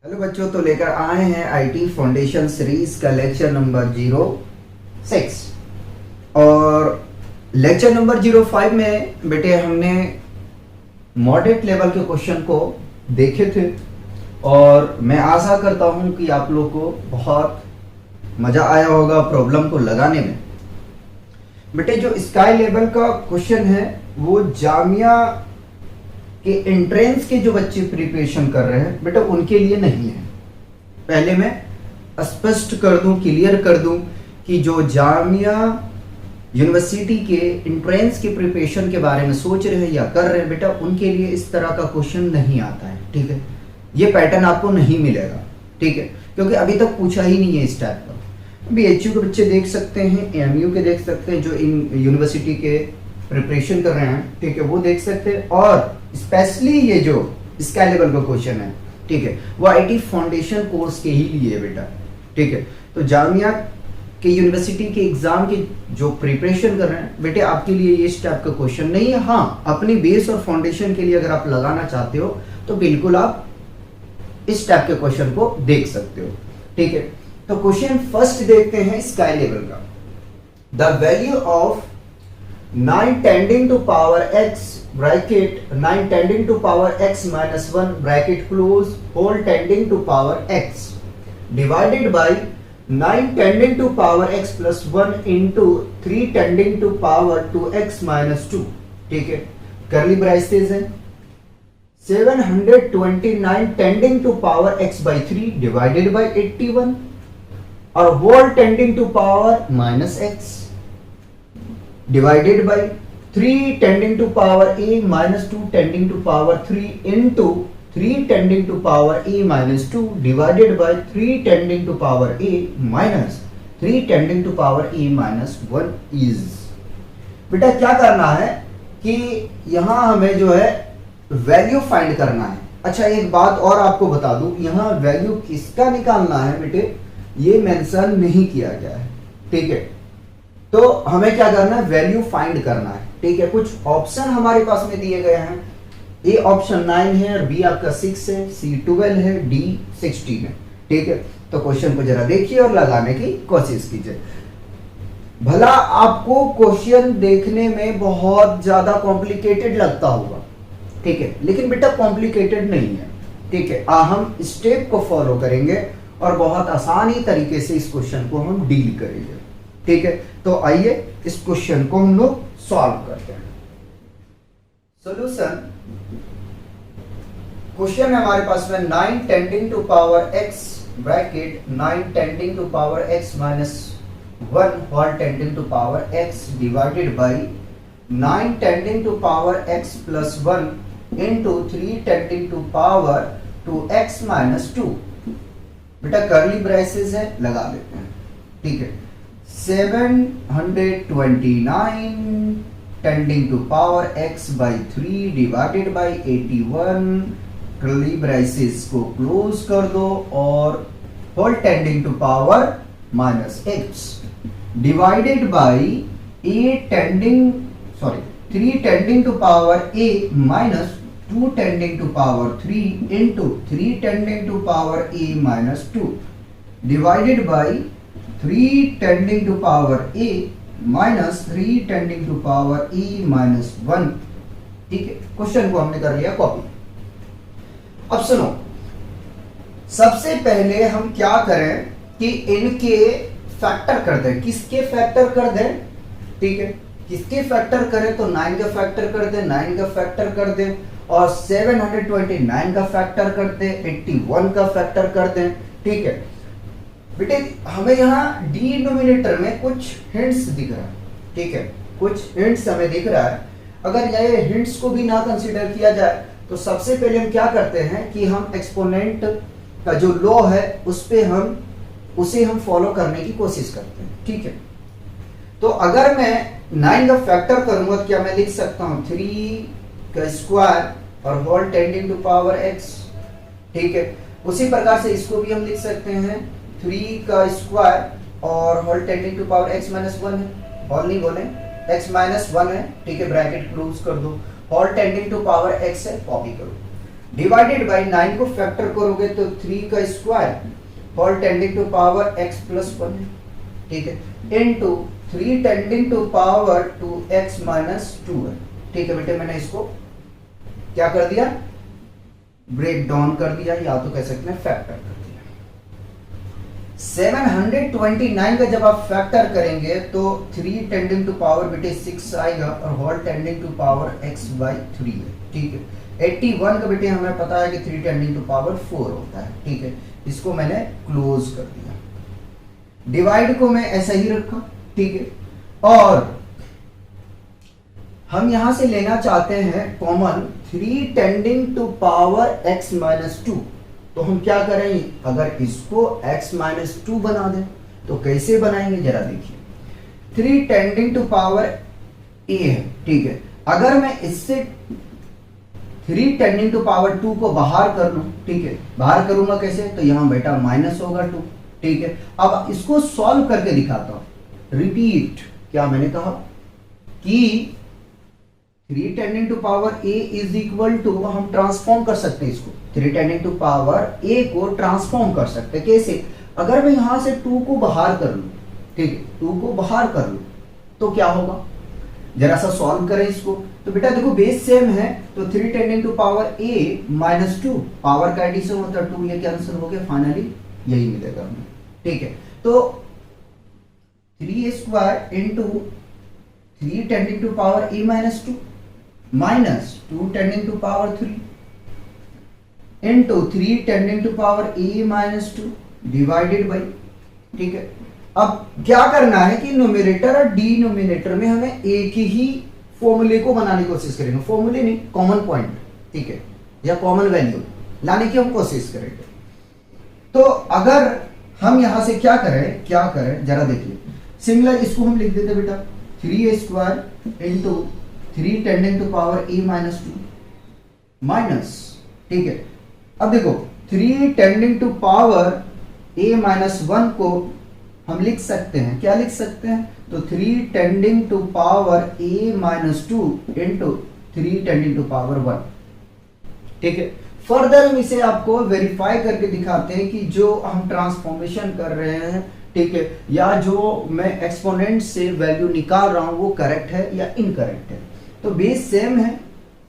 Hello बच्चों, तो लेकर आए हैं आईटी फाउंडेशन सीरीज का लेक्चर नंबर 06 और लेक्चर नंबर 05 में बेटे हमने मॉडरेट लेवल के क्वेश्चन को देखे थे और मैं आशा करता हूं कि आप लोग को बहुत मजा आया होगा प्रॉब्लम को लगाने में। बेटे जो स्काई लेवल का क्वेश्चन है वो जामिया कि एंट्रेंस के जो बच्चे प्रिपरेशन कर रहे हैं बेटा उनके लिए नहीं है। पहले मैं स्पष्ट कर दूं, क्लियर कर दूं कि जो जामिया यूनिवर्सिटी के एंट्रेंस के प्रिपरेशन के बारे में सोच रहे हैं या कर रहे हैं बेटा उनके लिए इस तरह का क्वेश्चन नहीं आता है। ठीक है, ये पैटर्न आपको नहीं मिलेगा। ठीक है, क्योंकि अभी तक पूछा ही नहीं है इस टाइप का। बीएचयू के बच्चे देख सकते हैं, एएमयू के देख सकते हैं जो इन यूनिवर्सिटी के प्रिपरेशन कर रहे हैं। ठीक है, वो देख सकते हैं और स्पेशली ये जो स्काई लेवल का क्वेश्चन है, ठीक है, वो आईटी फाउंडेशन कोर्स के ही लिए है बेटा। ठीक है, तो जामिया के यूनिवर्सिटी के एग्जाम की जो प्रिपरेशन कर रहे हैं बेटे आपके लिए ये इस टाइप का क्वेश्चन नहीं है। हाँ, अपनी बेस और फाउंडेशन के लिए अगर आप लगाना चाहते हो तो बिल्कुल आप इस टाइप के क्वेश्चन को देख सकते हो। ठीक है, तो क्वेश्चन फर्स्ट देखते हैं स्काई लेवल का। The value of 9 tending to power x bracket 9 tending to power x minus 1 bracket close whole tending to power x divided by 9 tending to power x plus 1 into 3 tending to power 2x minus 2। ठीक है, करली braces है 729 tending to power x by 3 divided by 81 और whole tending to power minus x divided by 3 tending to power a minus 2 tending to power 3 into 3 tending to power a minus 2 divided by 3 tending to power a minus 3 tending to power a minus 1 is। बेटा क्या करना है कि यहां हमें जो है value find करना है। अच्छा, एक बात और आपको बता दूं, यहां वैल्यू किसका निकालना है बेटे ये मेंशन नहीं किया गया है। ठीक है, तो हमें क्या करना है, वैल्यू फाइंड करना है। ठीक है, कुछ ऑप्शन हमारे पास में दिए गए हैं। ए ऑप्शन 9 है और बी आपका 6 है, सी 12 है, डी 16 है। ठीक है, तो क्वेश्चन को जरा देखिए और लगाने की कोशिश कीजिए। भला आपको क्वेश्चन देखने में बहुत ज्यादा कॉम्प्लिकेटेड लगता होगा, ठीक है, लेकिन बेटा कॉम्प्लिकेटेड नहीं है। ठीक है, हम स्टेप को फॉलो करेंगे और बहुत आसानी तरीके से इस क्वेश्चन को हम डील करेंगे। ठीक है, तो आइए इस क्वेश्चन को हम लोग सॉल्व करते हैं। सॉल्यूशन क्वेश्चन है हमारे पास में 9 tending to power x bracket 9 tending to power x minus 1 whole tending to power x divided by 9 tending to power x plus 1 into 3 tending to power 2x minus 2। बेटा करली braces है, लगा लेते हैं। ठीक है, 729 tending to power x by 3 divided by 81 curly braces को close कर दो और whole tending to power minus x divided by 3 tending to power a minus 2 tending to power 3 into 3 tending to power a minus 2 divided by 3 tending to power a minus 3 tending to power e minus 1। ठीक है, question को हमने कर लिया copy. अब सुनो, सबसे पहले हम क्या करें कि इनके फैक्टर कर दें। किसके फैक्टर कर दें? ठीक है, किसके फैक्टर करें तो 9 का फैक्टर कर दें, 9 का फैक्टर कर दें और 729 का फैक्टर कर दें, 81 का फैक्टर कर दें। ठीक है बेटे, हमें यहाँ डिनोमिनेटर में कुछ हिंट्स दिख रहा है। ठीक है, कुछ हिंट्स हमें दिख रहा है। अगर ये हिंट्स को भी ना कंसीडर किया जाए तो सबसे पहले हम क्या करते हैं कि हम एक्सपोनेंट का जो लॉ है उसे हम फॉलो करने की कोशिश करते हैं। ठीक है, तो अगर मैं 9 का फैक्टर करूंगा तो क्या मैं लिख सकता हूं 3 का स्क्वायर और whole tending to power x। ठीक है, उसी प्रकार से इसको भी हम लिख सकते हैं 3 का स्क्वायर और whole tending to power x minus 1 है, होल नहीं बोले, x माइनस 1 है। ठीक है, ब्रैकेट क्लोज कर दो, whole tending to power x है, कॉपी करो। डिवाइडेड बाई 9 को फैक्टर करोगे तो 3 का square whole tending to power x plus 1, ठीक है, into 3 tending to power 2x minus 2 है। ठीक है बेटे, मैंने इसको क्या कर दिया, ब्रेक डाउन कर दिया, या तो कह सकते हैं फैक्टर कर दिया। 729 का जब आप फैक्टर करेंगे तो 3 टेंडिंग टू पावर बेटे 6 आएगा और whole tending to power x by 3 है। ठीक है, 81 का बेटे हमें पता है कि 3 टेंडिंग टू पावर 4 होता है। ठीक है, इसको मैंने क्लोज कर दिया, डिवाइड को मैं ऐसा ही रखा। ठीक है, और हम यहां से लेना चाहते हैं common 3 tending to power x minus 2, तो हम क्या करेंगे, अगर इसको x माइनस 2 बना दें तो कैसे बनाएंगे जरा देखिए। 3 टेंडिंग टू पावर a है। ठीक है, अगर मैं इससे 3 टेंडिंग टू पावर 2 को बाहर कर लूं, ठीक है, बाहर करूंगा कैसे, तो यहां बेटा माइनस होगा 2। ठीक है, अब इसको सॉल्व करके दिखाता हूं। रिपीट, क्या मैंने कहा कि 3 tending to power a is equal to, हम ट्रांसफॉर्म कर सकते हैं इसको, 3 टेंडिंग टू पावर a को ट्रांसफॉर्म कर सकते हैं कैसे, अगर मैं यहां से 2 को बाहर कर लूं, ठीक है, 2 को बाहर कर लूं तो क्या होगा, जरा सा सॉल्व करें इसको। तो बेटा देखो बेस सेम है, तो 3 tending to power a minus 2, power का एडिशन होता है 2, ये कैंसिल हो गया, फाइनली यही मिलेगा हमें। ठीक है, तो 3 square into 3 tending to power a minus 2 minus 2 tending to power 3 into 3 tending to power a minus 2 divided by. ठीक है, अब क्या करना है कि न्यूमरेटर और डिनोमिनेटर में हमें एक ही फॉर्मूले को बनाने की कोशिश करेंगे, फॉर्मूले नहीं, कॉमन पॉइंट, ठीक है, या कॉमन वैल्यू लाने की हम कोशिश करेंगे। तो अगर हम यहां से क्या करें जरा देखिए, सिमिलर इसको हम लिख देते बेटा 3 square into 3 tending to power a minus 2 minus, ठीक है, अब देखो 3 tending to power a minus 1 को हम लिख सकते हैं, क्या लिख सकते हैं, तो 3 tending to power a minus 2 into 3 tending to power 1। ठीक है, फर्दर हम इसे आपको वेरीफाई करके दिखाते हैं कि जो हम ट्रांसफॉर्मेशन कर रहे हैं, ठीक है, या जो मैं एक्सपोनेंट से वैल्यू निकाल रहा हूं वो करेक्ट है या इनकरेक्ट है। तो बेस सेम है,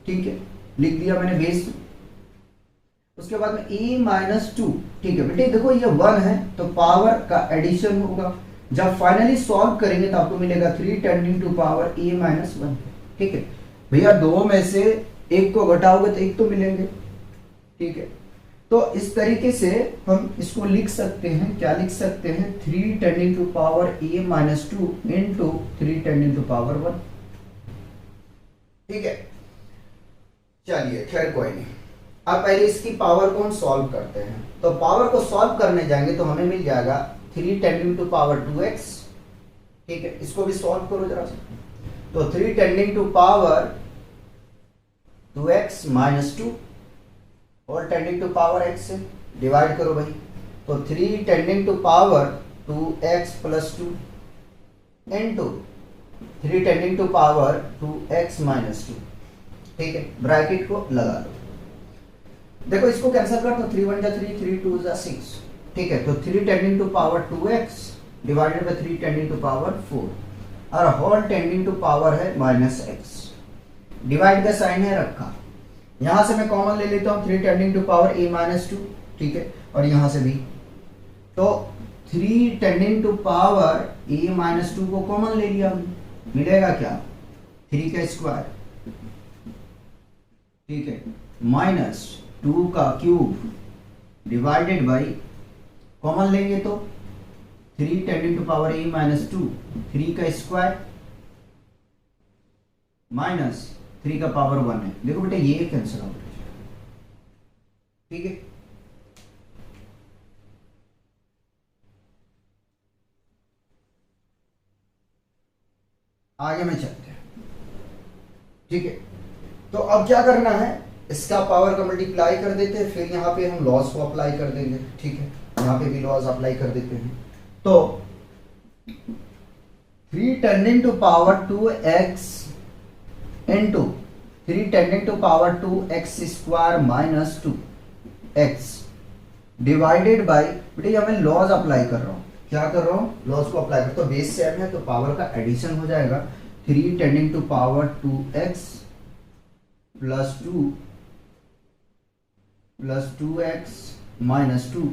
ठीक है, लिख दिया मैंने बेस, उसके बाद में a माइनस 2, ठीक है बेटे, देखो ये 1 है तो पावर का एडिशन होगा, जब फाइनली सॉल्व करेंगे तो आपको मिलेगा 3 tending to power a minus 1। ठीक है भैया, दो में से एक को घटाओगे तो एक तो मिलेंगे। ठीक है, तो इस तरीके से हम इसको लिख सकते हैं, क्या लिख सकते हैं, 3 tending to power a minus 2 into 3 tending to power 1। ठीक है, चलिए खैर कोई नहीं, अब पहले इसकी पावर को हम सॉल्व करते हैं। तो पावर को सॉल्व करने जाएंगे तो हमें मिल जाएगा 3 टेंडिंग टू पावर 2x। ठीक है, इसको भी सॉल्व करो जरा सा, तो 3 tending to power 2x minus 2 और टेंडिंग टू पावर x से डिवाइड करो भाई, तो 3 tending to power 2x plus 2 into 3 tending to power 2x minus 2। ठीक है, ब्रैकेट को लगा दो, देखो इसको कैंसिल कर तो 3 1 जा 3, 3 2 जा 6। ठीक है, तो 3 tending to power 2x divided by 3 tending to power 4 और होल टेंडिंग टू पावर है माइनस x। डिवाइड का साइन है रखा, यहां से मैं कॉमन ले लेता हूं 3 tending to power a minus 2। ठीक है, और यहां से भी, तो 3 tending to power a minus 2 को कॉमन ले लिया, मिलेगा क्या, 3 का स्क्वायर, ठीक है, माइनस 2 का क्यूब डिवाइडेड बाई, कॉमन लेंगे तो 3 tending to power a minus 2, 3 का स्क्वायर माइनस 3 का पावर 1 है। देखो बेटा ये कैंसिल आउट है। ठीक है, आगे में चलते हैं। ठीक है, तो अब क्या करना है, इसका पावर का मल्टीप्लाई कर देते हैं, फिर यहाँ पे हम लॉस को अप्लाई कर देंगे। ठीक है, यहाँ पे भी लॉस अप्लाई कर देते हैं, तो 3 tending to power 2x into 3 tending to power 2x square minus 2x divided by, बेटे यहाँ मैं लॉज अप्लाई कर रहा हूँ, क्या कर रहा हूँ, लॉज को अप्लाई कर, तो बेस सेम है तो पावर का एडिशन हो जाएगा, 3 tending to power 2x plus 2 plus 2x minus 2,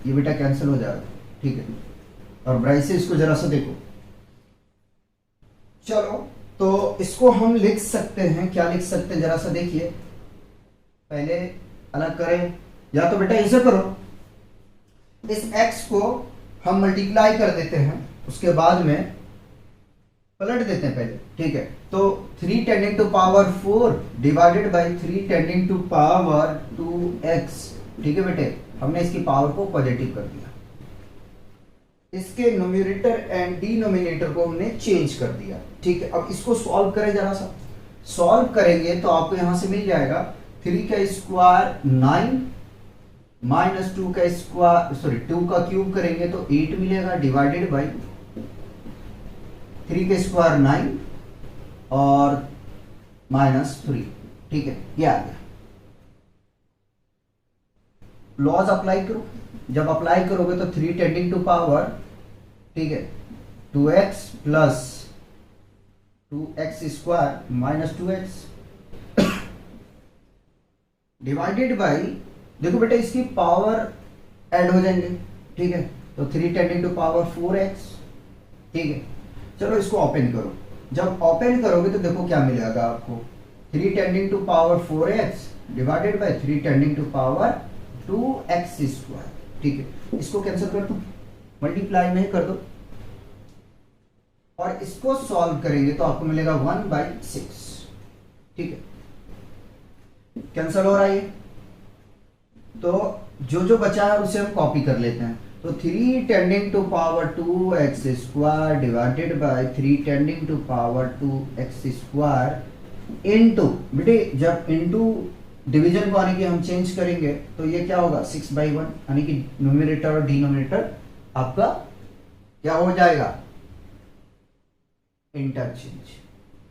ये बेटा कैंसिल हो जाएगा, ठीक है। और ब्राइट से इसको जरा सा देखो, चलो तो इसको हम लिख सकते हैं, क्या लिख सकते हैं जरा सा देखिए, पहले अलग करें, या तो बेटा ऐसे करो, इस x को हम मल्टीप्लाई कर देते हैं, उसके बाद में पलट देते हैं पहले, ठीक है। तो 3 tending to power 4 divided by 3 tending to power 2x, ठीक है बेटे, हमने इसकी पावर को पॉजिटिव कर दिया, इसके न्यूमरेटर एंड डिनोमिनेटर को हमने चेंज कर दिया, ठीक है। अब इसको सॉल्व करें जरा सा, सॉल्व करेंगे तो आपको यहां से मिल जाएगा 3 का स्क्वायर 9 माइनस 2 का स्क्वायर, सॉरी 2 का क्यूब करेंगे तो 8 मिलेगा, डिवाइडेड बाई 3 का स्क्वायर 9 और माइनस 3, ठीक है, ये आ गया। लॉज अप्लाई करो, जब अप्लाई करोगे तो 3 टेंडिंग टू पावर, ठीक है, 2x plus 2x square minus 2x divided by, देखो बेटा इसकी पावर ऐड हो जाएंगे, ठीक है, तो 3 टेंडिंग टू पावर 4x, ठीक है। चलो इसको ओपन करो, जब ओपन करोगे तो देखो क्या मिलेगा आपको, 3 tending to power 4x divided by 3 tending to power 2x square, ठीक है। इसको कैंसिल कर दो, मल्टीप्लाई में कर दो, और इसको सॉल्व करेंगे तो आपको मिलेगा 1/6, ठीक है, कैंसिल हो रहा है। तो जो जो बचा है उसे हम कॉपी कर लेते हैं, तो 3 tending to power 2x square divided by 3 tending to power 2x square into, बेटे जब इनटू डिवीजन को आने की हम चेंज करेंगे तो ये क्या होगा 6/1, यानी कि न्यूमरेटर और डिनोमिनेटर आपका क्या हो जाएगा, इंटरचेंज,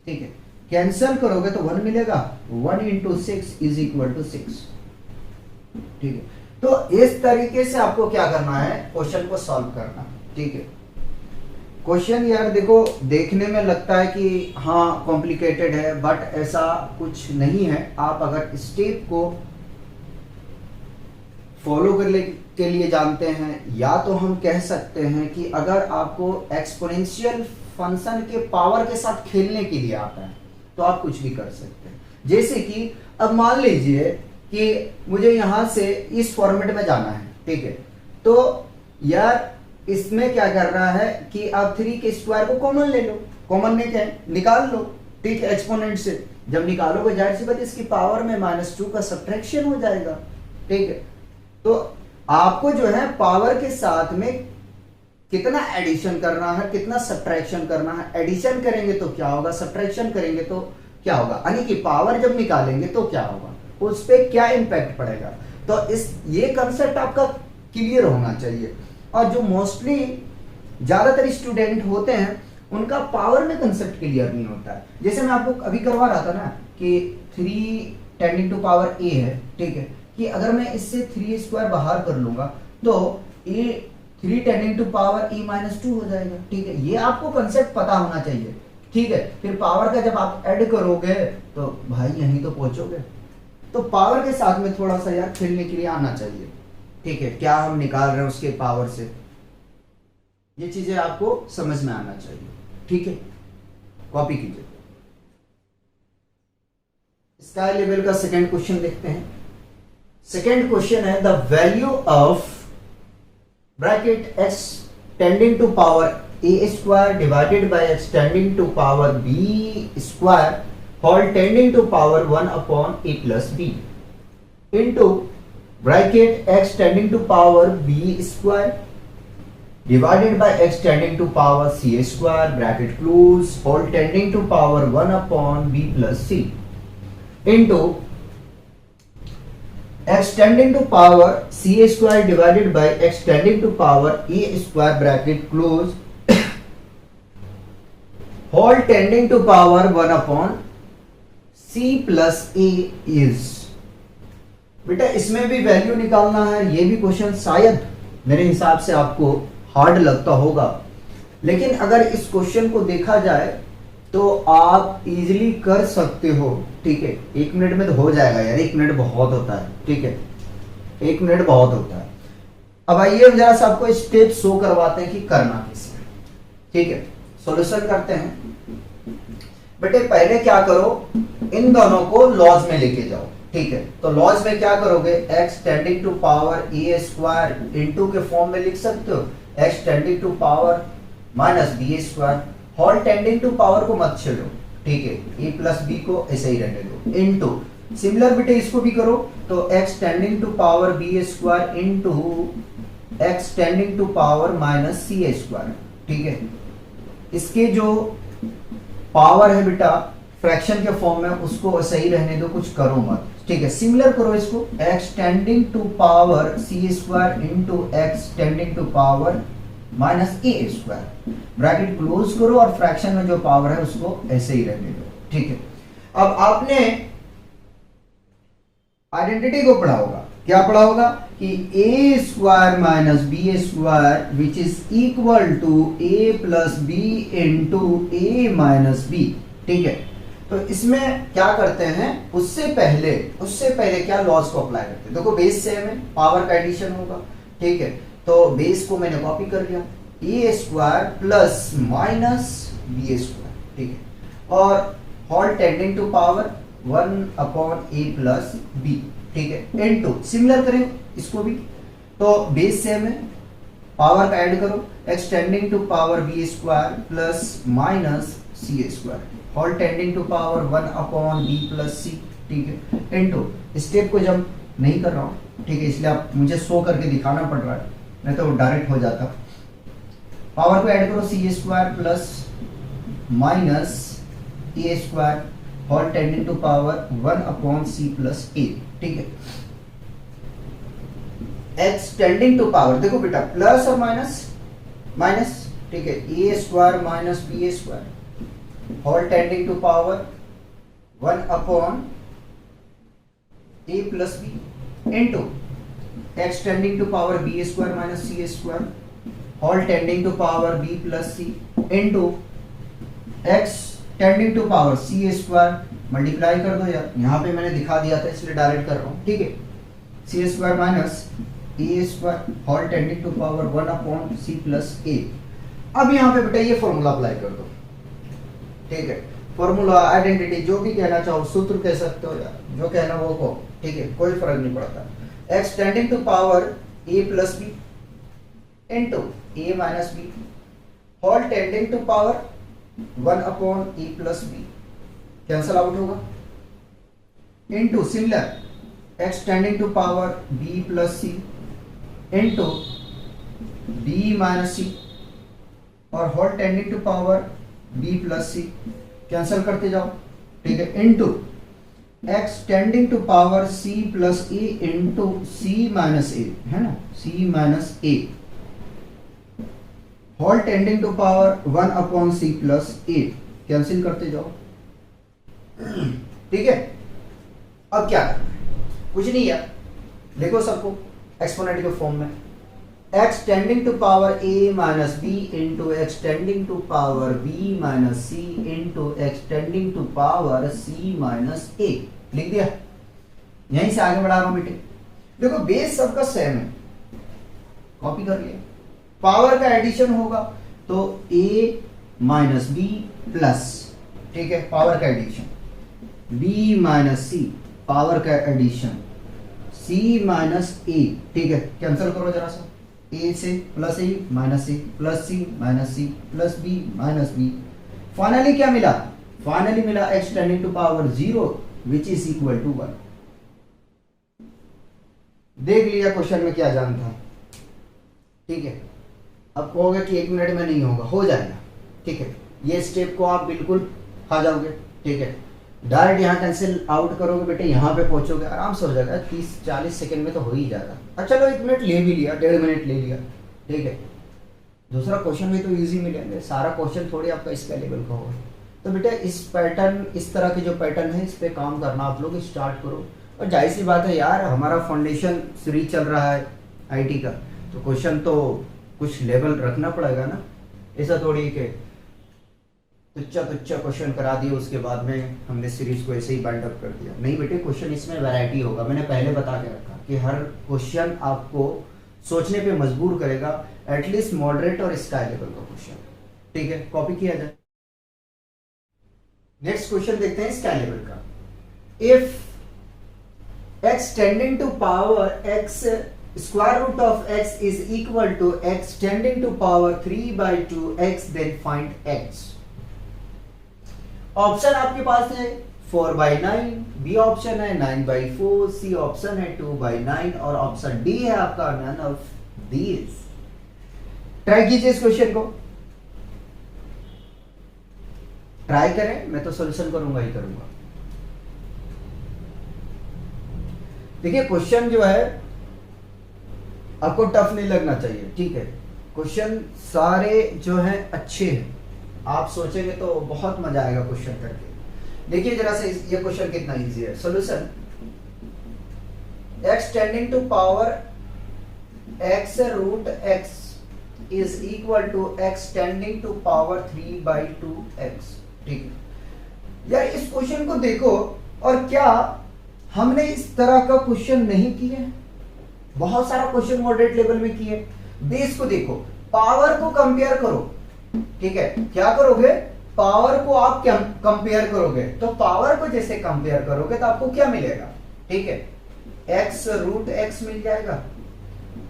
ठीक है। कैंसिल करोगे तो 1 मिलेगा, 1 इंटू 6 इज इक्वल टू 6, ठीक है। तो इस तरीके से आपको क्या करना है, क्वेश्चन को सॉल्व करना, ठीक है। क्वेश्चन यार देखो देखने में लगता है कि हाँ कॉम्प्लिकेटेड है, बट ऐसा कुछ नहीं है। आप अगर स्टेप को फॉलो करने के लिए जानते हैं, या तो हम कह सकते हैं कि अगर आपको एक्सपोनेंशियल फंक्शन के पावर के साथ खेलने के लिए आता है तो आप कुछ भी कर सकते हैं। जैसे कि अब मान लीजिए कि मुझे यहां से इस फॉर्मेट में जाना है, ठीक है, तो यार इसमें क्या करना है कि आप 3 के स्क्वायर को कॉमन ले लो, कॉमन ने क्या निकाल लो, ठीक है, एक्सपोनेंट से जब निकालोगे जाहिर सी बात इसकी पावर में -2 का सब्ट्रैक्शन हो जाएगा, ठीक है। तो आपको जो है पावर के साथ में कितना एडिशन करना है, कितना सब्ट्रैक्शन करना है, एडिशन करेंगे तो क्या होगा, सब्ट्रैक्शन करेंगे तो क्या होगा, यानी कि पावर जब निकालेंगे तो क्या होगा, उस पर क्या इंपैक्ट पड़ेगा। तो इस ये कंसेप्ट आपका क्लियर होना चाहिए। और जो मोस्टली ज्यादातर स्टूडेंट होते हैं उनका पावर में कंसेप्ट क्लियर नहीं होता है। जैसे मैं आपको अभी करवा रहा था ना कि 3 टेंडिंग टू पावर a है, ठीक है, कि अगर मैं इससे 3 स्क्वायर बाहर कर लूंगा तो a 3 tending to power e -2 हो जाएगा, ठीक है। ये आपको कंसेप्ट पता होना चाहिए, ठीक है। फिर पावर का जब आप ऐड करोगे तो भाई यहीं तो पहुंचोगे। तो पावर के साथ में थोड़ा सा यार खेलने के लिए आना चाहिए, ठीक है, क्या हम निकाल रहे हैं उसके पावर से, ये चीजें आपको समझ में आना चाहिए, ठीक है। कॉपी कीजिए। स्काई लेवल का सेकंड क्वेश्चन देखते हैं। सेकंड क्वेश्चन है the value of bracket x tending to power a square divided by x tending to power b square whole tending to power 1 upon a plus b into bracket x tending to power b square divided by x tending to power c square bracket close whole tending to power 1 upon b plus c into x tending to power c square divided by x tending to power a square bracket close whole tending to power 1 upon c plus a is, बेटा इसमें भी value निकालना है। ये भी question शायद मेरे हिसाब से आपको हार्ड लगता होगा, लेकिन अगर इस क्वेश्चन को देखा जाए तो आप इजीली कर सकते हो। ठीक है, 1 मिनट में तो हो जाएगा यार, 1 मिनट बहुत होता है। ठीक है, 1 मिनट बहुत होता है। अब आइए जरा सा आपको स्टेप शो करवाते हैं कि करना कैसे। ठीक है, सॉल्यूशन करते हैं। बेटे पहले क्या करो, इन दोनों को लॉज में लेके जाओ। ठीक है, तो लॉज में क्या करोगे, x tending to power a square into के फॉर्म में लिख सकते हो, x tending to power minus B square, whole tending to power को मत छेड़ो। ठीक है, a प्लस बी को ऐसे ही रहने दो, इनटू सिमिलर बेटे इसको भी करो, तो x tending to power B square into x tending to power minus C square. ठीक है, इसके जो पावर है बेटा फ्रैक्शन के फॉर्म में, उसको सही रहने दो, कुछ करो मत। ठीक है, सिमिलर करो इसको, x tending to power c square into x tending to power minus A square, bracket close करो और फ्रैक्शन में जो पावर है उसको ऐसे ही रहने दो। ठीक है, अब आपने आइडेंटिटी को पढ़ा होगा, क्या पढ़ा होगा कि a square minus B square which is equal to a plus b into a minus b. ठीक है, तो इसमें क्या करते हैं, उससे पहले क्या लॉज को अप्लाई करते हैं। देखो बेस सेम है, पावर का एडिशन होगा। ठीक है, तो बेस को मैंने कॉपी कर लिया, A square plus minus B square. ठीक है, और whole tending to power 1 upon A plus B. ठीक है, इनटू सिमिलर करें इसको भी, तो बेस सेम है, पावर का ऐड करो, x tending to power B square plus minus C square, whole tending to power 1 upon B plus C. ठीक है, इनटू स्टेप को जब नहीं कर रहा हूं, ठीक है, इसलिए आप मुझे शो करके दिखाना पड़ रहा है, नहीं तो डायरेक्ट हो जाता। पावर को ऐड करो, C square plus minus A square, whole tending to power 1 upon C plus A. ठीक है, x टेंडिंग टू पावर, देखो बेटा प्लस और माइनस माइनस। ठीक है, a square minus B square, whole tending to power 1 upon A plus b into x tending to power B square minus C square, whole tending to power b plus c into x tending to power c square, multiply कर दो यार, यहाँ पे मैंने दिखा दिया था इसलिए डायरेक्ट कर रहा हूँ। ठीक है, c square minus A square, whole tending to power 1 upon C plus a. अब यहाँ पे बेटा ये फॉर्मूला अप्लाई कर दो। ठीक है, फॉर्मूला आइडेंटिटी जो भी कहना चाहो, सूत्र कह सकते हो यार, जो कहना वो को। ठीक है, कोई फर्क नहीं पड़ता। x tending to power a plus b into a minus b, whole tending to power 1 upon A plus b, cancel out होगा, into similar x tending to power b plus c into b minus c, और whole tending to power b plus c, cancel करते जाओ। ठीक है, into x tending to power c plus a into c minus a, है ना, c minus a, whole tending to power 1 upon c plus a, cancel करते जाओ। ठीक है, अब क्या करना है, कुछ नहीं यार, लिखो सबको एक्सपोनेंट के फॉर्म में, x tending to power a minus b into x tending to power b minus c into x tending to power c minus a, लिख दिया। यहीं से आगे बढ़ा रहा हूं बेटे, देखो बेस सबका सेम है, कॉपी कर लिया, पावर का एडिशन होगा तो a माइनस बी प्लस, ठीक है, पावर का addition, b minus c, power का एडिशन, c माइनस a। ठीक है, कैंसिल करो जरा सा, a से plus a minus a plus c minus c plus b minus b, finally क्या मिला, फाइनली मिला x tending to power 0 which is equal to 1। देख लिया क्वेश्चन में क्या जानता है। ठीक है, अब कहोगे कि 1 मिनट में नहीं होगा, हो जाएगा। ठीक है, ये स्टेप को आप बिल्कुल खा जाओगे। ठीक है, डायरेक्ट यहाँ कैंसिल आउट करोगे बेटे, यहाँ पे पहुंचोगे, आराम से हो जाएगा, 30-40 सेकंड में तो हो ही जाएगा। अच्छा चलो 1 मिनट ले भी लिया, 1.5 मिनट ले लिया। ठीक है, दूसरा क्वेश्चन भी तो इजी मिलेंगे, सारा क्वेश्चन थोड़ी आपका इसका लेवल का होगा। तो बेटा इस पैटर्न, इस तरह के जो पैटर्न है इस पे काम करना आप लोग स्टार्ट करो। और जाहिर सी बात है यार, हमारा फाउंडेशन सीरीज चल रहा है आईटी का, तो क्वेश्चन तो कुछ लेवल रखना पड़ेगा ना। ऐसा थोड़ी कि तुच्चा तुच्चा क्वेश्चन करा दिए उसके बाद में हमने सीरीज को ऐसे ही बाइंड अप कर दिया। नहीं बेटे, क्वेश्चन इसमें वैरायटी होगा। मैंने पहले बता के रखा कि हर क्वेश्चन आपको सोचने पे मजबूर करेगा, एटलीस्ट मॉडरेट और स्काई लेवल का क्वेश्चन। ठीक है, कॉपी किया जाए। नेक्स्ट क्वेश्चन देखते हैं स्काई लेवल का। If x tending to power x square root of x is equal to x tending to power 3/2x, then find x। Option आपके पास है 4/9, बी ऑप्शन है 9/4, सी ऑप्शन है 2/9 और ऑप्शन डी है आपका नन ऑफ दीज। ट्राई कीजिए इस क्वेश्चन को, ट्राई करें, मैं तो सॉल्यूशन करूंगा ही करूंगा। देखिए क्वेश्चन जो है आपको टफ नहीं लगना चाहिए, ठीक है। क्वेश्चन सारे जो हैं अच्छे हैं, आप सोचेंगे तो बहुत मजा आएगा क्वेश्चन करके। देखिए जरा से ये क्वेश्चन कितना इजी है। Solution, x tending to power x root x is equal to x tending to power 3/2x। ठीक है यार, इस क्वेश्चन को देखो, और क्या हमने इस तरह का क्वेश्चन नहीं किए? बहुत सारा क्वेश्चन मॉडरेट लेवल में किए। बेस को देखो, पावर को कंपेयर करो, ठीक है। क्या करोगे? पावर को आप कंपेयर करोगे, तो पावर को जैसे कंपेयर करोगे तो आपको क्या मिलेगा? ठीक है, x रूट x मिल जाएगा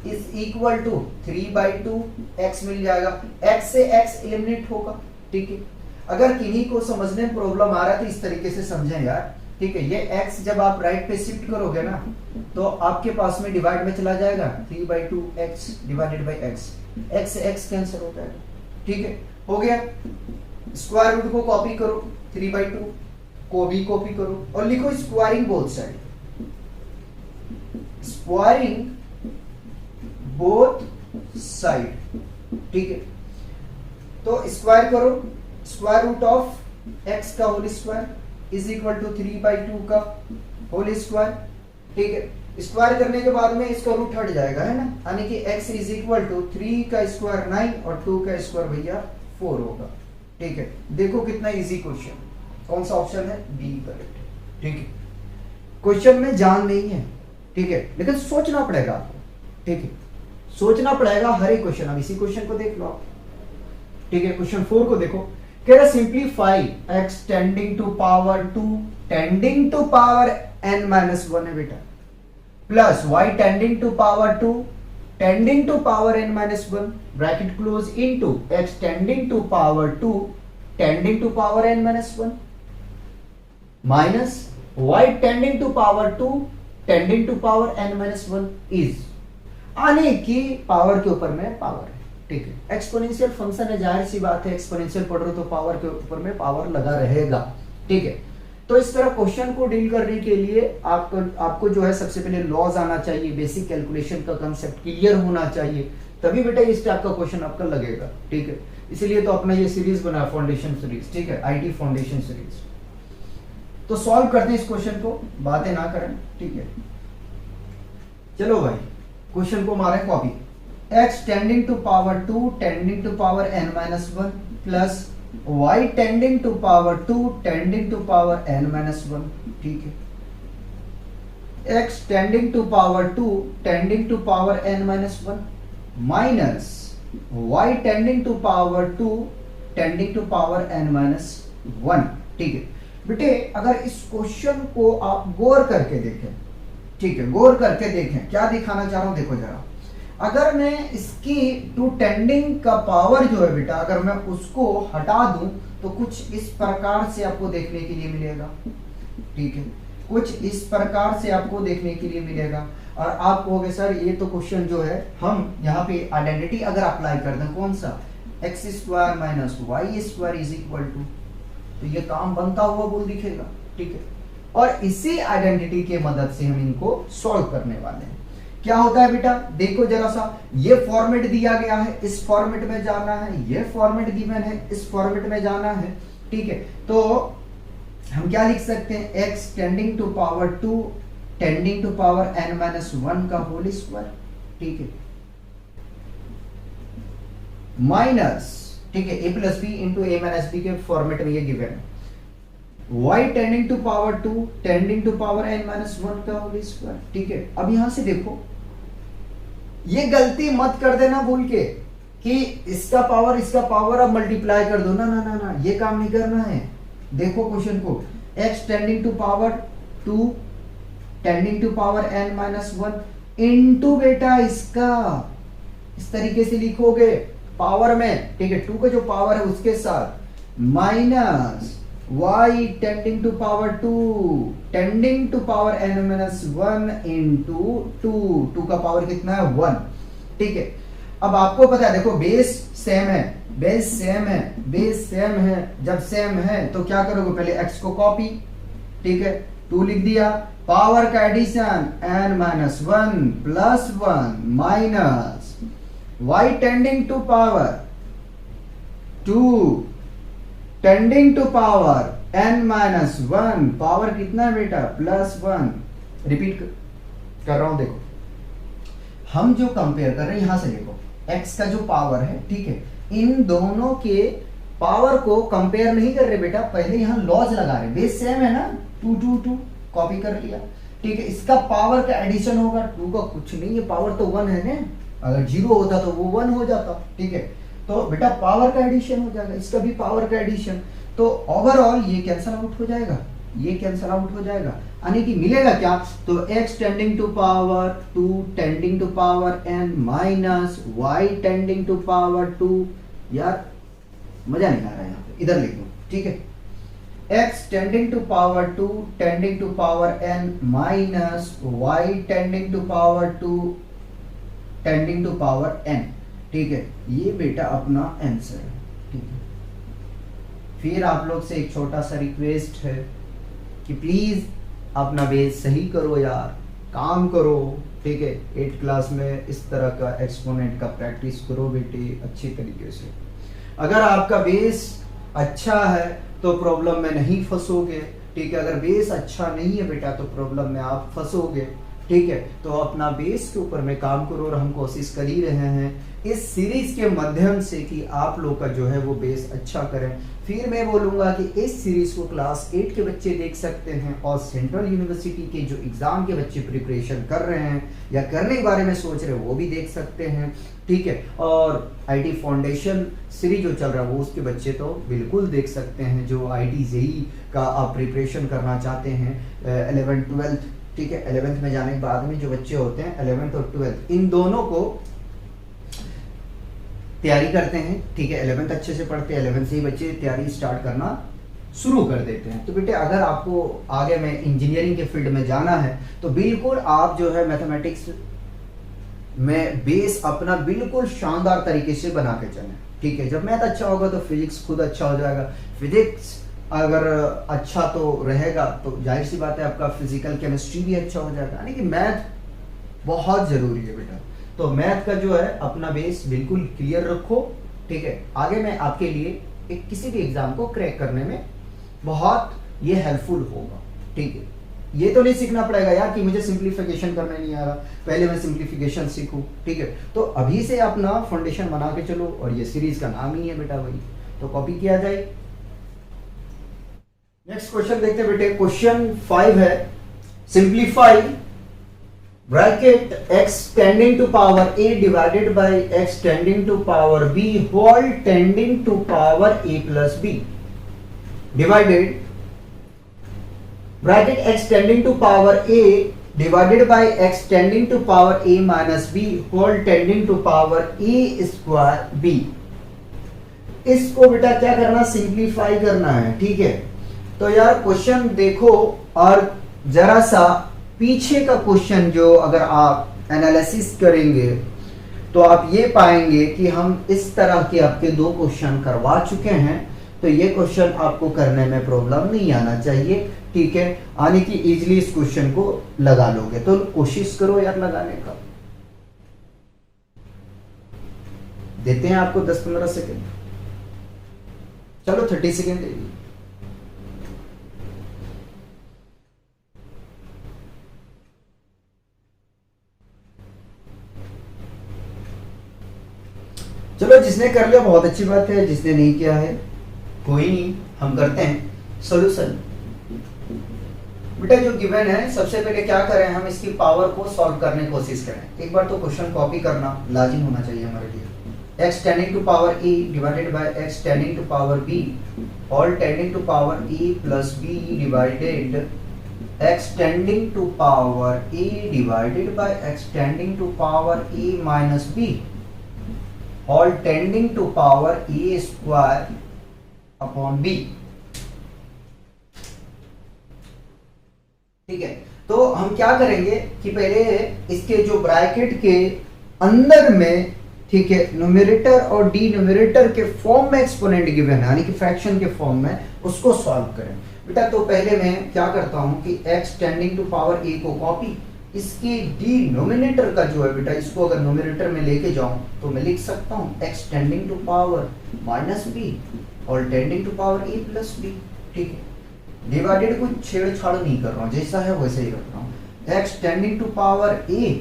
इज इक्वल टू 3/2x मिल जाएगा। x से x एलिमिनेट होगा, ठीक है। अगर किन्हीं को समझने में प्रॉब्लम आ रहा है तो इस तरीके से समझें यार, ठीक है। ये x जब आप राइट पे शिफ्ट करोगे ना, तो आपके पास में डिवाइड में चला जाएगा 3/2x divided by x, x से x कैंसिल हो जाएगा, ठीक है। हो गया। स्क्वायर रूट को कॉपी करो, 3/2 को भी कॉपी करो और लिखो squaring both side, squaring both side, ठीक है। तो स्क्वायर करो, स्क्वायर रूट ऑफ x का whole square is equal to 3/2 का होल स्क्वायर, ठीक है। स्क्वायर करने के बाद में इसका रूट हट जाएगा, है ना, यानी कि x इज इक्वल टू 3 का स्क्वायर 9 और 2 का स्क्वायर भैया 4 होगा, ठीक है। देखो कितना इजी क्वेश्चन, कौन सा ऑप्शन है? बी करेक्ट, ठीक है। क्वेश्चन में जान नहीं है, ठीक है, लेकिन सोचना पड़ेगा आपको, ठीक है, सोचना पड़ेगा हर एक क्वेश्चन। अब इसी क्वेश्चन को देख लो आप, ठीक है। क्वेश्चन 4 को देखो, कह रहा simplify x tending to power 2 tending to power n-1 है बेटा, plus y tending to power 2 tending to power n-1 bracket close into x tending to power 2 tending to power n-1 minus y tending to power 2 tending to power n-1 is, आने की power के ऊपर में power है, ठीक है। Exponential function है, जाहिर सी बात है, एक्सपोनेंशियल पढ़ रहे हो तो पावर के ऊपर में पावर लगा रहेगा, ठीक है। तो इस तरह क्वेश्चन को डील करने के लिए आपको जो है सबसे पहले लॉज आना चाहिए, बेसिक कैलकुलेशन का कांसेप्ट क्लियर होना चाहिए, तभी बेटा इस टाइप का क्वेश्चन आपका लगेगा, ठीक है। इसलिए तो अपना ये सीरीज बना फाउंडेशन सीरीज, ठीक है, आईटी फाउंडेशन सीरीज। तो सॉल्व करते हैं इस क्वेश्चन को, बातें ना करें, ठीक है। चलो भाई क्वेश्चन को मारें copy. x tending to power 2 tending to power n-1 plus y tending to power 2 tending to power n-1, ठीक है। x tending to power 2 tending to power n-1 minus y tending to power 2 tending to power n-1, ठीक है। बेटे अगर इस question को आप गौर करके देखें, ठीक है, गौर करके देखें, क्या दिखाना चाह रहा हूं देखो जरा। अगर मैं इसकी 2 टेंडिंग का पावर जो है बेटा, अगर मैं उसको हटा दूं तो कुछ इस प्रकार से आपको देखने के लिए मिलेगा, ठीक है, कुछ इस प्रकार से आपको देखने के लिए मिलेगा। और आप कहोगे सर ये तो क्वेश्चन जो है हम यहाँ पे आइडेंटिटी अगर अप्लाई कर दें, कौन सा, x square minus y square is equal to, तो ये काम बनता हुआ बोल दिखेगा, ठीक है। और इसी आइडेंटिटी के मदद से हम इनको सॉल्व करने वाले हैं। क्या होता है बेटा, देखो जरा सा, ये फॉर्मेट दिया गया है, इस फॉर्मेट में जाना है, ये फॉर्मेट गिवन है, इस फॉर्मेट में जाना है। ठीक है, तो हम क्या लिख सकते हैं, x tending to power 2 tending to power n-1 का होल स्क्वायर, ठीक है, माइनस, ठीक है, a plus b into a minus b के फॉर्मेट में ये गिवन है, y tending to power 2 tending to power n-1 का होल स्क्वायर, ठीक है। अब यहां से देखो, ये गलती मत कर देना भूल के कि इसका पावर अब मल्टीप्लाई कर दो, ना ना ना ना, ये काम नहीं करना है। देखो क्वेश्चन को, x tending to power 2 tending to power n-1 into बेटा इसका, इस तरीके से लिखोगे पावर में, ठीक है, 2 का जो पावर है उसके साथ minus y tending to power 2 tending to power n-1 into 2 का पावर कितना है 1, ठीक है। अब आपको पता है, देखो बेस सेम है, बेस सेम है, बेस सेम है, जब सेम है तो क्या करोगे, पहले x को कॉपी, ठीक है, 2 लिख दिया, पावर का addition n-1 plus 1 minus y tending to power 2 tending to power n-1, power कितना है बेटा प्लस 1। रिपीट कर रहा हूं, देखो हम जो कंपेयर कर रहे हैं, यहां से देखो x का जो पावर है, ठीक है, इन दोनों के पावर को कंपेयर नहीं कर रहे बेटा, पहले यहां लॉज लगा रहे, बेस सेम है ना, 2 2 2 कॉपी कर लिया, ठीक है। इसका पावर का एडिशन होगा, 2 का कुछ नहीं है, पावर तो 1 है ना, अगर 0 होता तो वो 1 हो जाता, ठीक है, तो बेटा पावर का एडिशन हो जाएगा, इसका भी पावर का एडिशन, तो ओवरऑल ये कैंसल आउट हो जाएगा, ये कैंसल आउट हो जाएगा, यानी कि मिलेगा क्या, तो x tending to power 2 tending to power n minus y tending to power 2, यार मजा नहीं आ रहा है यहाँ पे, इधर लिख दो, ठीक है, x tending to power 2 tending to power n minus y tending to power 2 tending to power n, ठीक है, ये बेटा अपना आंसर है, ठीक है। फिर आप लोग से एक छोटा सा रिक्वेस्ट है कि प्लीज अपना बेस सही करो यार, काम करो, ठीक है, 8th क्लास में इस तरह का एक्सपोनेंट का प्रैक्टिस करो बेटे अच्छे तरीके से। अगर आपका बेस अच्छा है तो प्रॉब्लम में नहीं फंसोगे, ठीक है, अगर बेस अच्छा नहीं है बेटा तो प्रॉब्लम में आप फंसोगे, ठीक है। तो अपना बेस के ऊपर में काम करो, और हम कोशिश कर ही रहे हैं इस सीरीज के माध्यम से कि आप लोग का जो है वो बेस अच्छा करें। फिर मैं बोलूंगा कि इस सीरीज को क्लास 8 के बच्चे देख सकते हैं, और सेंट्रल यूनिवर्सिटी के जो एग्जाम के बच्चे प्रिपरेशन कर रहे हैं या करने के बारे में सोच रहे हैं वो भी देख सकते हैं, ठीक है। और आईटी फाउंडेशन सीरीज जो चल रहा है वो उसके बच्चे तो बिल्कुल देख सकते हैं, जो आईटी जेई का आप प्रिपरेशन करना चाहते हैं 11th 12th, ठीक है, 11th में जाने के बाद में जो बच्चे होते हैं 11th और 12th इन दोनों को तैयारी करते हैं, ठीक है, 11th अच्छे से पढ़ते हैं, 11th से ही बच्चे तैयारी स्टार्ट करना शुरू कर देते हैं। तो बेटे अगर आपको आगे में इंजीनियरिंग के फील्ड में जाना है तो बिल्कुल आप जो है मैथमेटिक्स में बेस अपना बिल्कुल शानदार तरीके से बना के चलें, ठीक है। जब मैथ अच्छा होगा तो फिजिक्स खुद अच्छा हो जाएगा, फिजिक्स अगर अच्छा तो रहेगा तो जाहिर सी बात है आपका फिजिकल केमिस्ट्री भी अच्छा हो जाएगा, यानी कि मैथ बहुत जरूरी है बेटा। तो मैथ का जो है अपना बेस बिल्कुल क्लियर रखो, ठीक है, आगे मैं आपके लिए एक किसी भी एग्जाम को क्रैक करने में बहुत ये हेल्पफुल होगा, ठीक है। ये तो नहीं सीखना पड़ेगा यार कि मुझे सिंप्लीफिकेशन करना नहीं आ रहा, पहले मैं सिंप्लीफिकेशन सीखूं, ठीक है। तो अभी से अपना फाउंडेशन बना के चलो, और ये सीरीज का नाम ही है बेटा वही, तो कॉपी किया जाए। नेक्स्ट क्वेश्चन देखते हैं बेटे, क्वेश्चन 5 है, simplify bracket x tending to power a divided by x tending to power b whole tending to power a plus b divided bracket x tending to power a divided by x tending to power a minus b whole tending to power a square b। इसको बेटा क्या करना, simplify करना है, ठीक है। तो यार क्वेश्चन देखो, और जरा सा पीछे का क्वेश्चन जो अगर आप एनालिसिस करेंगे तो आप ये पाएंगे कि हम इस तरह के आपके 2 क्वेश्चन करवा चुके हैं, तो ये क्वेश्चन आपको करने में प्रॉब्लम नहीं आना चाहिए, ठीक है, यानी कि इजीली इस क्वेश्चन को लगा लोगे। तो कोशिश करो यार लगाने का, देते हैं आपको 10-15 सेकेंड, चलो 30 सेकेंड दे दिए। चलो जिसने कर लिया बहुत अच्छी बात है, जिसने नहीं किया है कोई नहीं, हम करते हैं सॉल्यूशन। बेटा जो गिवन है सबसे पहले क्या करें, हम इसकी पावर को सॉल्व करने की कोशिश करें। एक बार तो क्वेश्चन कॉपी करना लाजिम होना चाहिए हमारे लिए। x tending to power e divided by x tending to power b all tending to power e plus b divided x tending to power e divided by x tending to power e minus b all tending to power e square upon b। ठीक है, तो हम क्या करेंगे कि पहले इसके जो ब्रैकेट के अंदर में, ठीक है, न्यूमरेटर और डिनोमिनेटर के फॉर्म में एक्सपोनेंट गिवन है, यानी कि फ्रैक्शन के फॉर्म में, उसको सॉल्व करें। बेटा तो पहले मैं क्या करता हूं कि x tending to power a को कॉपी, इसकी डिनोमिनेटर का जो है बेटा, इसको अगर न्यूमरेटर में लेके जाऊं तो मैं लिख सकता हूं x tending to power minus b और tending to power a plus b। ठीक है, डिवाइडेड को छेड़छाड़ नहीं कर रहा हूं, जैसा है वैसे ही रख रहा हूं। x tending to power a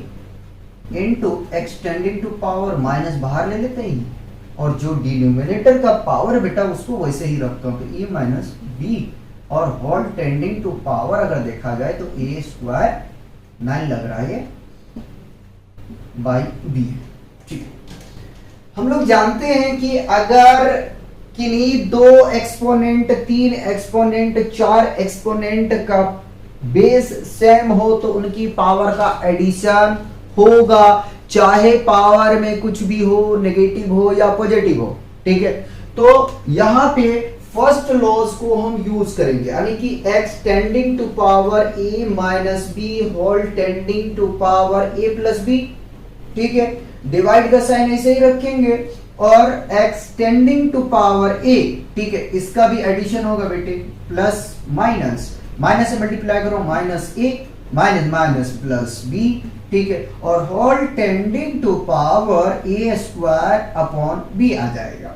into x tending to power minus बाहर ले लेते हैं, और जो डिनोमिनेटर का पावर बेटा उसको वैसे ही रखता हूं, तो a माइनस b और होल टेंडिंग टू पावर अगर देखा जाए तो a स्क्वायर 9 लग रहा है बाई b। ठीक है, हम लोग जानते हैं कि अगर किन्हीं 2 एक्सपोनेंट, 3 एक्सपोनेंट, 4 एक्सपोनेंट का बेस सेम हो तो उनकी पावर का एडिशन होगा, चाहे पावर में कुछ भी हो, नेगेटिव हो या पॉजिटिव हो। ठीक है, तो यहां पे फर्स्ट लॉज को हम यूज करेंगे, यानी कि x tending to power a minus b whole tending to power a plus b। ठीक है, डिवाइड का साइन ऐसे ही रखेंगे और x tending to power a, ठीक है, इसका भी एडिशन होगा बेटे, प्लस माइनस, माइनस से मल्टीप्लाई करो, minus a minus minus plus b। ठीक है, और whole tending to power a square upon b आ जाएगा।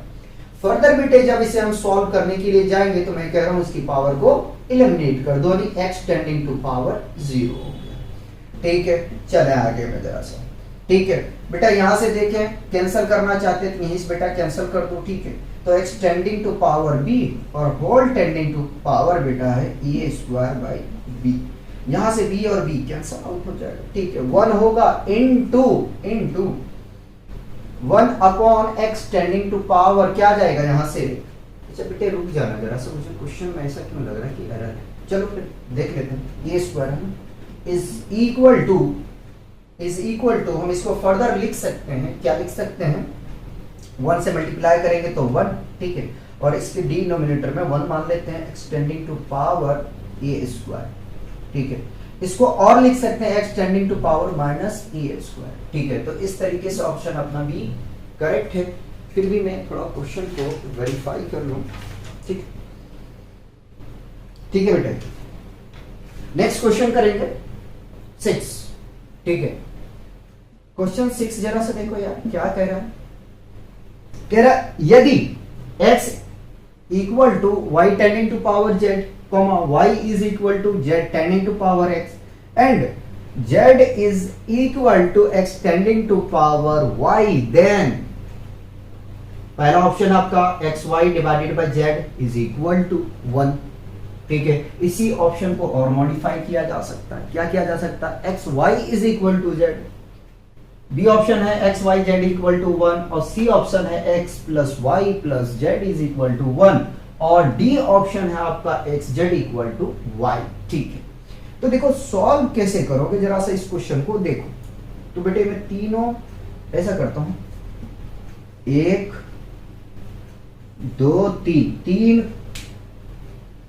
फर्दर बेटे जब इसे हम सॉल्व करने के लिए जाएंगे तो मैं कह रहा हूं इसकी पावर को एलिमिनेट कर दो, यानी x टेंडिंग टू पावर 0 हो गया। ठीक है, चले आगे में जरा सा। ठीक है बेटा, यहां से देखें, कैंसिल करना चाहते हैं तो यहीं से बेटा कैंसिल कर दो। ठीक है, तो x tending to power b और होल टेंडिंग टू पावर बेटा है a स्क्वायर बाई b। यहां से b और b कैंसिल आउट हो जाएगा। ठीक है, 1 होगा into 1 upon x tending to power क्या जाएगा यहां से। अच्छा बेटे रुक जाना जरा सा, मुझे क्वेश्चन में ऐसा क्यों लग रहा है कि एरर है। चलो फिर देख लेते हैं। a square is equal to हम इसको फर्दर लिख सकते हैं, क्या लिख सकते हैं, 1 से मल्टीप्लाई करेंगे तो 1। ठीक है, और इसके डिनोमिनेटर में 1 मान लेते हैं, x tending to power a square. ठीक है, इसको और लिख सकते हैं x tending to power minus a square. ठीक है, तो इस तरीके से ऑप्शन अपना भी करेक्ट है। फिर भी मैं थोड़ा क्वेश्चन को वेरीफाई कर लूं। ठीक है बेटा, नेक्स्ट क्वेश्चन करेंगे 6। ठीक है, क्वेश्चन 6 जरा सा देखो यार क्या कह रहा है। कह रहा यदि x equal to y tending to power z, y is equal to z tending to power x and z is equal to x tending to power y, then पहला ऑप्शन आपका xy divided by z is equal to 1। ठीक है, इसी option को और modify किया जा सकता है। क्या किया जा सकता है, xy is equal to z। B option है xy z इक्वल टू 1 और सी ऑप्शन है x plus y plus z is equal to 1 और डी ऑप्शन है आपका x z equal to y। ठीक है, तो देखो सॉल्व कैसे करोगे जरा सा इस क्वेश्चन को देखो। तो बेटे मैं तीनों ऐसा करता हूं, 1 2 3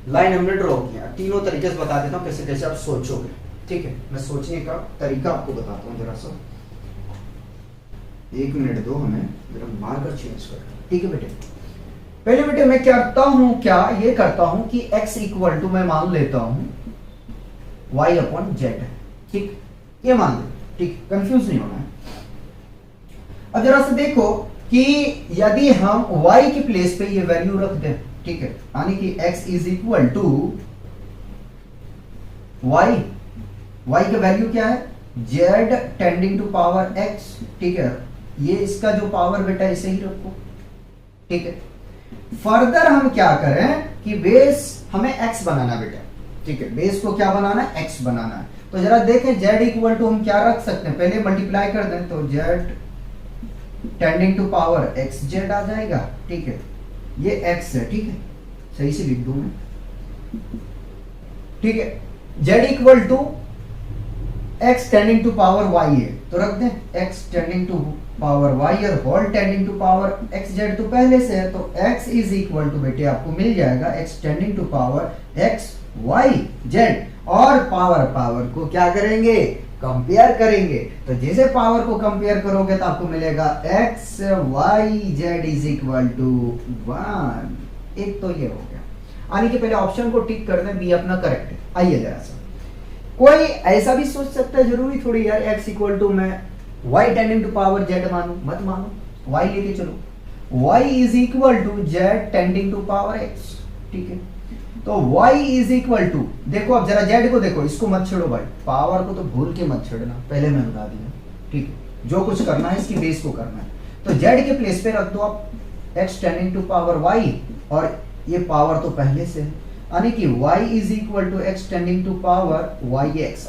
लाइन हमने ड्रॉ किया, तीनों तरीके से बता देता हूं कैसे कैसे आप सोचोगे। ठीक है, मैं सोचने का तरीका आपको बताता हूं जरा सा, 1 मिनट दो हमें, जरा मार्कर चेंज कर। ठीक है बेटे, पहले बेटे मैं क्या करता हूं, ये करता हूं कि x इक्वल टू मैं मान लेता हूं y अपॉन z। ठीक, ये मान ले। ठीक, कंफ्यूज नहीं होना है। अब जरा से देखो कि यदि हम y की प्लेस पे ये वैल्यू रख दें, ठीक है, यानी कि x is equal to y का वैल्यू क्या है, z tending to power x। ठीक है, ये इसका जो पावर बेटा इसे ही रखो, ठीक है। फर्दर हम क्या करें कि बेस हमें x बनाना बेटा, ठीक है, बेस को क्या बनाना है, x बनाना है। तो जरा देखें z इक्वल टू हम क्या रख सकते हैं, पहले मल्टीप्लाई कर दें तो z tending to power x z आ जाएगा, ठीक है, ये x है, ठीक है, सही से लिख दूं मैं, ठीक है। z equal to x tending to power y है तो रख दें x tending to power y और whole tending to power x z तो पहले से है, तो x इज इक्वल टू बेटे आपको मिल जाएगा x tending to power x y z, और पावर को क्या करेंगे, कंपेयर करेंगे। तो जैसे पावर को कंपेयर करोगे तो आपको मिलेगा x y z is equal to 1। एक तो ये हो गया, आने के पहले ऑप्शन को टिक कर दें, बी अपना करेक्ट है। आइए जरा सा, कोई ऐसा भी सोच सकता है, जरूरी थोड़ी यार x इक्वल टू मैं y tending to power z मानू, मत मानो, y लेके चलो, y is equal to z tending to power x, ठीक है। तो y इज इक्वल टू, देखो अब जरा z को देखो, इसको मत छेड़ो भाई, पावर को तो भूल के मत छेड़ना, पहले मैं बता दिया, ठीक है। जो कुछ करना है इसकी बेस को करना है, तो z के प्लेस पे रख दो आप x tending to power y, और ये पावर तो पहले से है, यानी कि y is equal to x tending to power yx।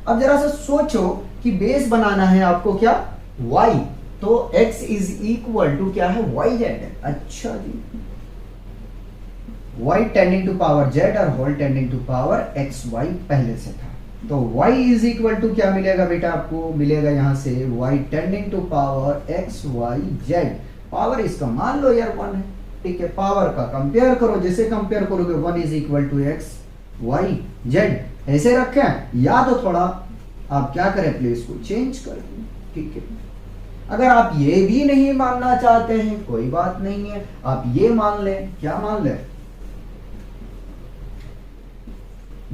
अब जरा सा सोचो कि बेस बनाना है आपको क्या, y, तो x इज इक्वल टू क्या है, yz है। अच्छा जी, y tending to power z और whole tending to power xy पहले से था, तो y इज इक्वल टू क्या मिलेगा बेटा, आपको मिलेगा यहां से y tending to power xyz, power इसका मान लो यार 1 है, ठीक है। पावर का कंपेयर करो, जैसे कंपेयर करोगे 1 is equal to x y z ऐसे रखें, या तो थोड़ा आप क्या करें, प्लेस को चेंज कर दें, ठीक है। अगर आप ये भी नहीं मानना चाहते हैं कोई बात नहीं है, आप ये मान लें, क्या मान लें,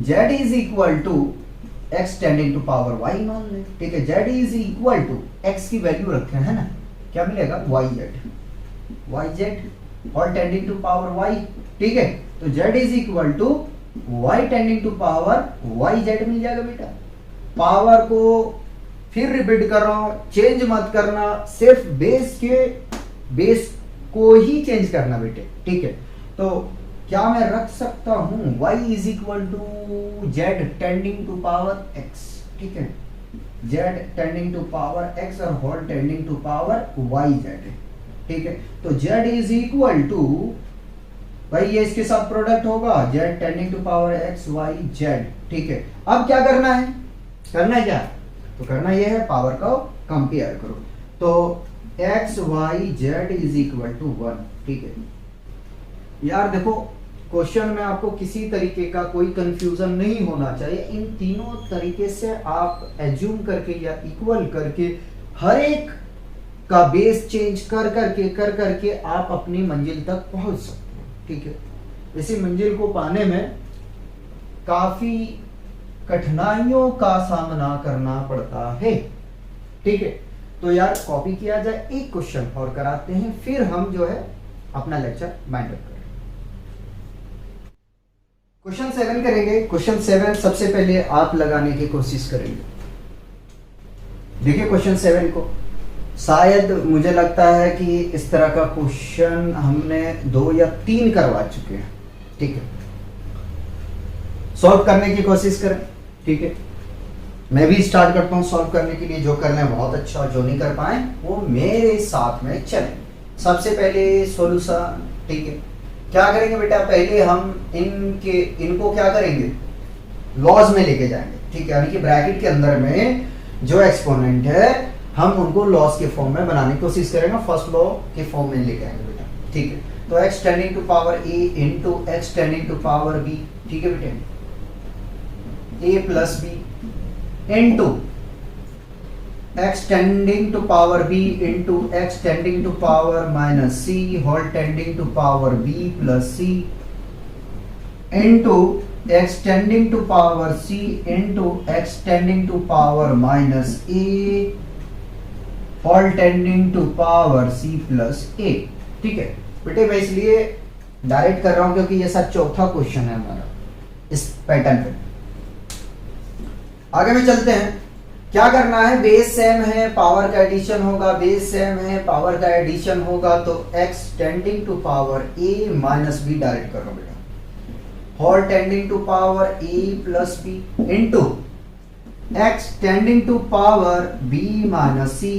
z is equal to x tending to power y मान लें, ठीक है। z is equal to x की वैल्यू रखें, है ना, क्या मिलेगा, yz और टेंडिंग टू पावर y, ठीक है। तो z is equal to y tending to power yz मिल जाएगा बेटा। पावर को फिर रिपीट कर रहा हूं, चेंज मत करना, सिर्फ बेस को ही चेंज करना बेटे, ठीक है। तो क्या मैं रख सकता हूं y is equal to z tending to power x, ठीक है, z tending to power x और whole tending to power yz है, ठीक है। तो z इज इक्वल टू, भाई ये इसके साथ प्रोडक्ट होगा, z tending to power x y z, ठीक है। अब क्या करना है, क्या, तो करना ये है, पावर को कंपेयर करो, तो x y z is equal to 1, ठीक है। यार देखो क्वेश्चन में आपको किसी तरीके का कोई कंफ्यूजन नहीं होना चाहिए, इन तीनों तरीके से आप एज्यूम करके या इक्वल करके हर एक का बेस चेंज कर करके आप अपनी मंजिल तक पहुंच सकते हो, ठीक है। इसी मंजिल को पाने में काफी कठिनाइयों का सामना करना पड़ता है, ठीक है। तो यार कॉपी किया जाए, एक क्वेश्चन और कराते हैं, फिर हम जो है अपना लेक्चर वाइंड अप करें। क्वेश्चन 7 करेंगे। क्वेश्चन 7 सबसे पहले आप लगाने की कोशिश करेंगे। देखिए क्वेश्चन 7 को, शायद मुझे लगता है कि इस तरह का क्वेश्चन हमने 2 या 3 करवा चुके हैं, ठीक है। सॉल्व करने की कोशिश करें, ठीक है। मैं भी स्टार्ट करता हूं सॉल्व करने के लिए, जो करना है बहुत अच्छा, जो नहीं कर पाए वो मेरे साथ में चलें। सबसे पहले सॉल्यूशन, ठीक है। क्या करेंगे बेटा, पहले हम इनको क्या करेंगे, लॉज में लेके जाएंगे, ठीक है। यानी कि ब्रैकेट के अंदर में जो एक्सपोनेंट है हम उनको लॉस के फॉर्म में बनाने की कोशिश करेंगे, फर्स्ट लॉ के फॉर्म में लेके आएंगे बेटा, ठीक है। तो x tending to power a into x tending to power b, ठीक है बेटे, a plus b into x tending to power b into x tending to power minus c whole tending to power b plus c into x tending to power c into x tending to power minus a whole tending to power c plus a, ठीक है बेटे। मैं इसलिए direct कर रहा हूं क्योंकि ये सब चौथा क्वेश्चन है हमारा इस पैटर्न पे। आगे में चलते हैं। क्या करना है, बेस सेम है, पावर का एडिशन होगा, बेस सेम है, पावर का एडिशन होगा, तो x tending to power a minus b direct करो बेटा, whole tending to power a plus b into x tending to power b minus c,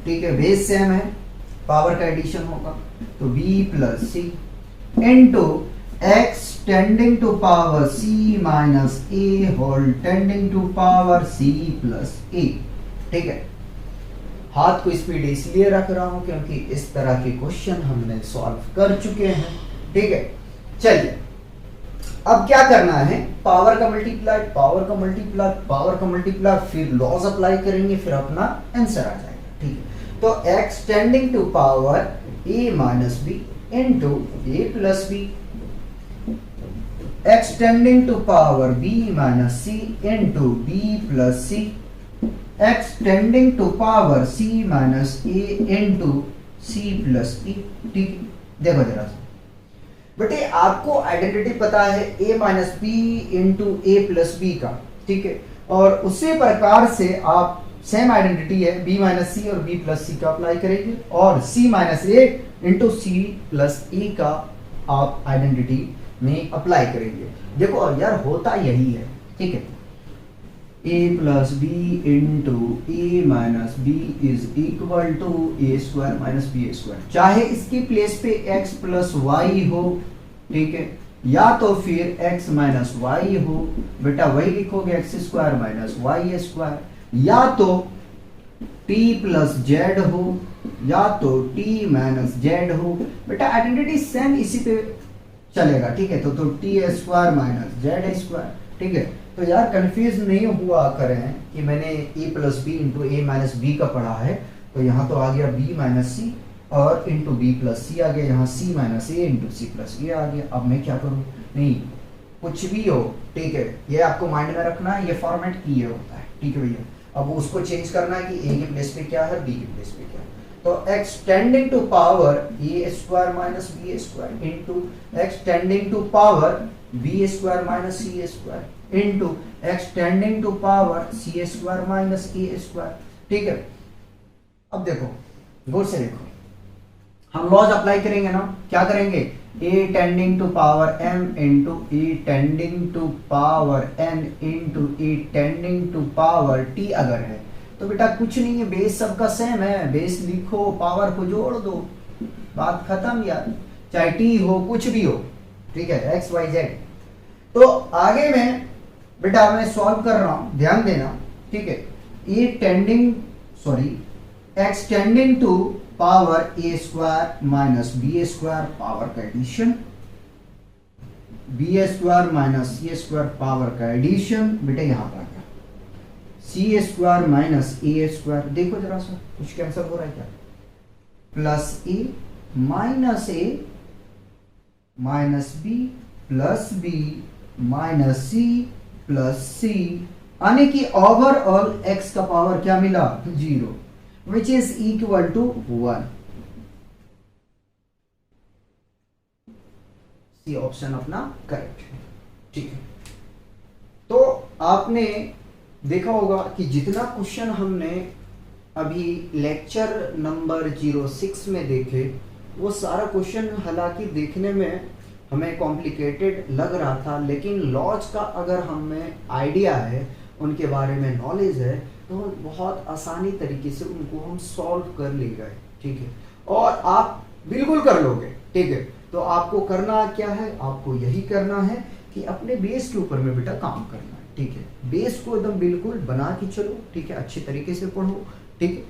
ठीक है, बेस सेम है, पावर का एडिशन होगा, तो b plus c into x tending to power c minus a whole tending to power c plus a, ठीक है। हाथ को स्पीड इसलिए रख रहा हूं क्योंकि इस तरह के क्वेश्चन हमने सॉल्व कर चुके हैं, ठीक है। चलिए अब क्या करना है, पावर का मल्टीप्लाई, पावर का मल्टीप्लाई, पावर का मल्टीप्लाई, फिर लॉज अप्लाई करेंगे, फिर अपना आंसर आ जाएगा, ठीक है। तो x tending to power a minus b into a plus b, x tending to power b minus c into b plus c, x tending to power c minus a into c plus e, ठीक। देखो जरा बेटे, आपको identity पता है a minus b into a plus b का, ठीक है, और उसी प्रकार से आप सेम आइडेंटिटी है b माइनस सी और b प्लस सी का अप्लाई करेंगे, और c minus a into c plus e का आप आइडेंटिटी में अप्लाई करेंगे। देखो यार होता यही है, ठीक है, a plus b into a minus b is equal to a square minus B square, चाहे इसकी प्लेस पे x प्लस वाई हो, ठीक है, या तो फिर x माइनस वाई हो, बेटा वही लिखोगे x square minus y square, या तो t प्लस जेड हो, या तो t माइनस जेड हो, बेटा आइडेंटिटी सेम इसी पे चलेगा, ठीक है। तो T square minus Z square, ठीक है। तो यार कंफ्यूज नहीं हुआ करें कि मैंने ए plus b into a minus B का पढ़ा है, तो यहाँ तो आ गया बी माइनस सी और इंटू बी प्लस सी आ गया, यहाँ सी minus a into c plus ए आ गया। अब मैं क्या करूँ, नहीं कुछ भी हो, ठीक है, ये आपको माइंड में रखना है, ये फॉर्मेट किए होता है, ठीक है भैया। अब उसको चेंज करना है कि ए के प्लेस पे क्या है, बी के प्लेस पे क्या है, तो x tending to power a square minus b square into x tending to power b square minus c square into x tending to power c square minus a square, ठीक है। अब देखो गौर से देखो, हम लॉज अप्लाई करेंगे ना, क्या करेंगे, a tending to power m into a tending to power n into a tending to power t अगर है तो बेटा कुछ नहीं है, बेस सबका सेम है, बेस लिखो, पावर को जोड़ दो, बात खत्म यार, चाहे टी हो कुछ भी हो, ठीक है, एक्स वाई जेड। तो आगे में बेटा मैं सॉल्व कर रहा हूं, ध्यान देना, ठीक है, x tending to power a square minus B square power का एडिशन, बी स्क्वायर माइनस सी स्क्वायर पावर का एडिशन, बेटा यहां पर सी स्क्वायर माइनस ए स्क्वायर, देखो जरा सा कुछ कैंसिल हो रहा है क्या, plus a minus b plus b minus c plus c, यानी कि ओवरऑल एक्स का पावर क्या मिला, 0, which is equal to 1। C option अपना करेक्ट है, ठीक है। तो आपने देखा होगा कि जितना क्वेश्चन हमने अभी लेक्चर नंबर 06 में देखे, वो सारा क्वेश्चन हालांकि देखने में हमें कॉम्प्लिकेटेड लग रहा था, लेकिन लॉज का अगर हमें आइडिया है, उनके बारे में नॉलेज है, तो बहुत आसानी तरीके से उनको हम सॉल्व कर ले गए, ठीक है, और आप बिल्कुल कर लोगे, ठीक है। तो आपको करना क्या है, आपको यही करना है कि अपने बेस के ऊपर में बेटा काम करना है, ठीक है, बेस को एकदम बिल्कुल बना के चलो, ठीक है, अच्छे तरीके से पढ़ो, ठीक है।